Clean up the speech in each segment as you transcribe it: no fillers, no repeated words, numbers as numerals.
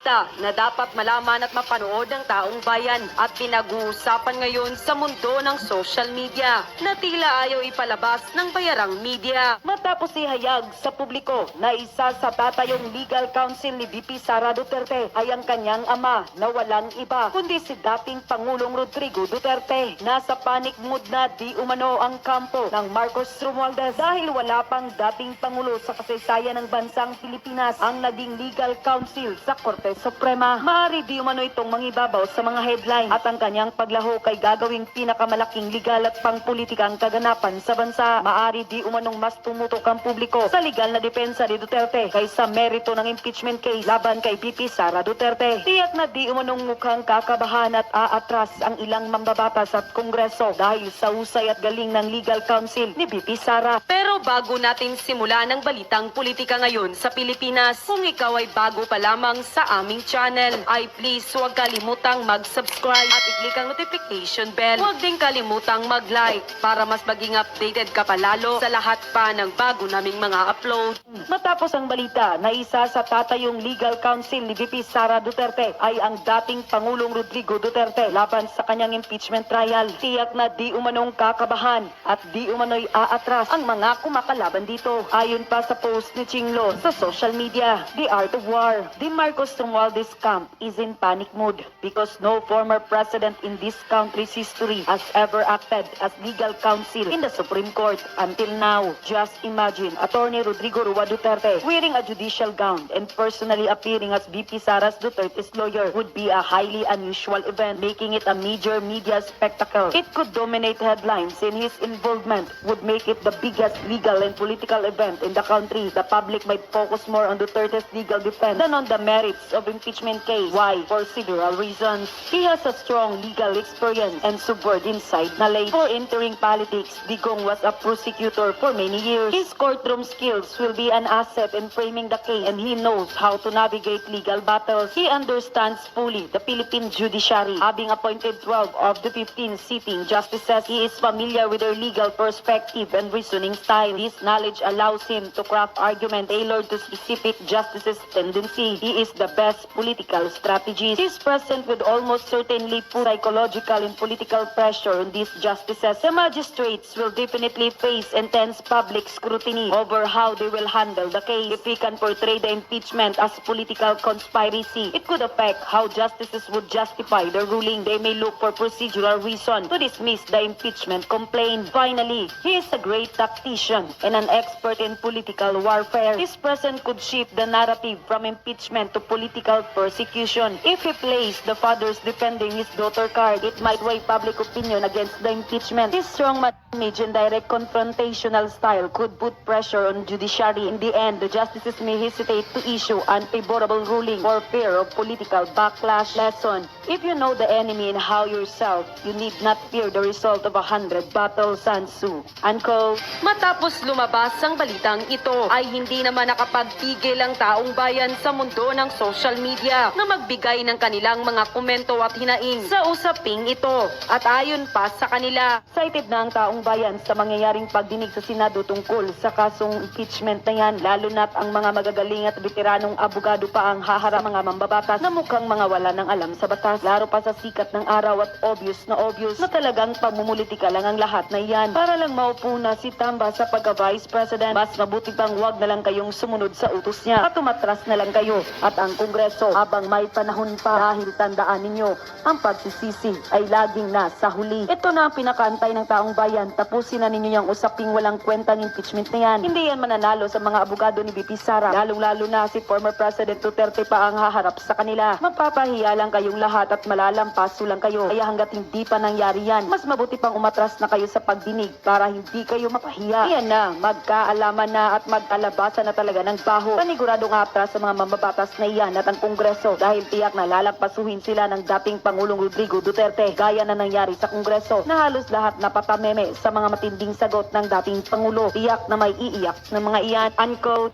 balita na dapat malaman at mapanood ng taong bayan at pinag-uusapan ngayon sa mundo ng social media na tila ayaw ipalabas ng bayarang media. Matapos ihayag sa publiko na isa sa tatayong legal counsel ni VP Sara Duterte ay ang kanyang ama na walang iba kundi si dating Pangulong Rodrigo Duterte. Nasa panic mood na di umano ang kampo ng Marcos Romualdez dahil wala pang dating Pangulo sa kasaysayan ng bansang Pilipinas ang naging legal counsel sa Korte Suprema. Maaari di umano itong mangibabaw sa mga headline at ang kanyang paglahok ay gagawing pinakamalaking legal at pangpolitikang kaganapan sa bansa. Maaari di umanong mas pumutok ang publiko sa legal na depensa ni Duterte kaysa merito ng impeachment case laban kay VP Sara Duterte. Tiyak na di umanong mukhang kakabahan at aatras ang ilang mambabatas at Kongreso dahil sa husay at galing ng legal counsel ni VP Sara. Pero bago natin simulan ang balitang politika ngayon sa Pilipinas, kung ikaw ay bago pa lamang sa aming channel, ay please huwag kalimutang mag-subscribe at i-click ang notification bell. Huwag din kalimutang mag-like para mas maging updated ka palalo sa lahat pa ng bago naming mga upload. Matapos ang balita na isa sa tatayong legal counsel ni VP Sara Duterte ay ang dating Pangulong Rodrigo Duterte laban sa kanyang impeachment trial, tiyak na di umanong kakabahan at di umano'y aatras ang mga kumakalaban dito. Ayon pa sa post ni Chinglo sa social media, The Art of War, the Marcos Romualdez camp is in panic mood because no former president in this country's history has ever acted as legal counsel in the Supreme Court until now. Just imagine Attorney Rodrigo Roa Duterte wearing a judicial gown and personally appearing as VP Sara Duterte's lawyer would be a highly unusual event, making it a major media spectacle. It could dominate headlines, and his involvement would make it the biggest legal and political event in the country. The public might focus more on Duterte's legal defense than on the merits of impeachment case. Why? For several reasons. He has a strong legal experience and subvert inside knowledge. For entering politics, Digong was a prosecutor for many years. His courtroom skills will be an asset in framing the case, and he knows how to navigate legal battles. He understands fully the Philippine judiciary. Having appointed 12 of the 15 sitting justices, he is familiar with their legal perspective and reasoning style. This knowledge allows him to craft arguments tailored to specific justices' tendency. He is the best political strategist. He is present with almost certainly put psychological and political pressure on these justices. The magistrates will definitely face intense public scrutiny over how they will handle the case. If he can portray the impeachment as political conspiracy, it could affect how justices would justify their ruling. They may look for procedural reason to dismiss the impeachment complaint. Finally, he is a great tactician and an expert in political warfare. His presence could shift the narrative from impeachment to political persecution. If he plays the father's defending his daughter card, it might weigh public opinion against the impeachment. His strong image and direct confrontational style could put pressure on judiciary. In the end, the justices may hesitate to issue unfavorable ruling for fear of political backlash. Lesson: if you know the enemy and how yourself, you need not fear the result of 100 battles. Sun Tzu. Unquote. Matapos lumabas ang balitang ito, ay hindi naman nakapagpigil ang taong bayan sa mundo ng social media na magbigay ng kanilang mga komento at hinaing sa usaping ito. At ayon pa sa kanila, excited na ang taong bayan sa mangyayaring pagdinig sa Senado tungkol sa kasong impeachment na yan, lalo na't ang mga magagaling at veteranong abogado pa ang haharap mga mambabatas na mukhang mga wala ng alam sa batas. Laro pa sa sikat ng araw at obvious na talagang pamumulitika lang ang lahat na yan para lang maupo na si Tamba sa pagka-Vice President. Mas mabuti pang wag na lang kayong sumunod sa utos niya at tumatras na lang kayo at ang Kongreso habang may panahon pa, dahil tandaan ninyo, ang pagsisisi ay laging nasa huli. Ito na ang pinakaantay ng taong bayan. Tapusin na ninyo yung usaping walang kwentang impeachment na yan. Hindi yan mananalo sa mga abogado ni VP Sara, lalong-lalo na si former President Duterte pa ang haharap sa kanila. Mapapahiya lang kayong lahat at malalampaso lang kayo. Kaya hanggat hindi pa nangyari yan, mas mabuti pang umatras na kayo sa pagdinig para hindi kayo mapahiya. Iyan na, magkaalaman na at magkalabasan na talaga ng baho. Paniguradong atras sa mga mambabatas na iyan at ang Kongreso dahil tiyak na lalampasuhin sila ng dating Pangulong Rodrigo Duterte gaya na nangyari sa Kongreso na halos lahat napatameme sa mga matinding sagot ng dating Pangulo. Tiyak na may iiyak ng mga iyan. Unquote.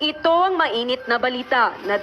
Ito ang mainit na balita na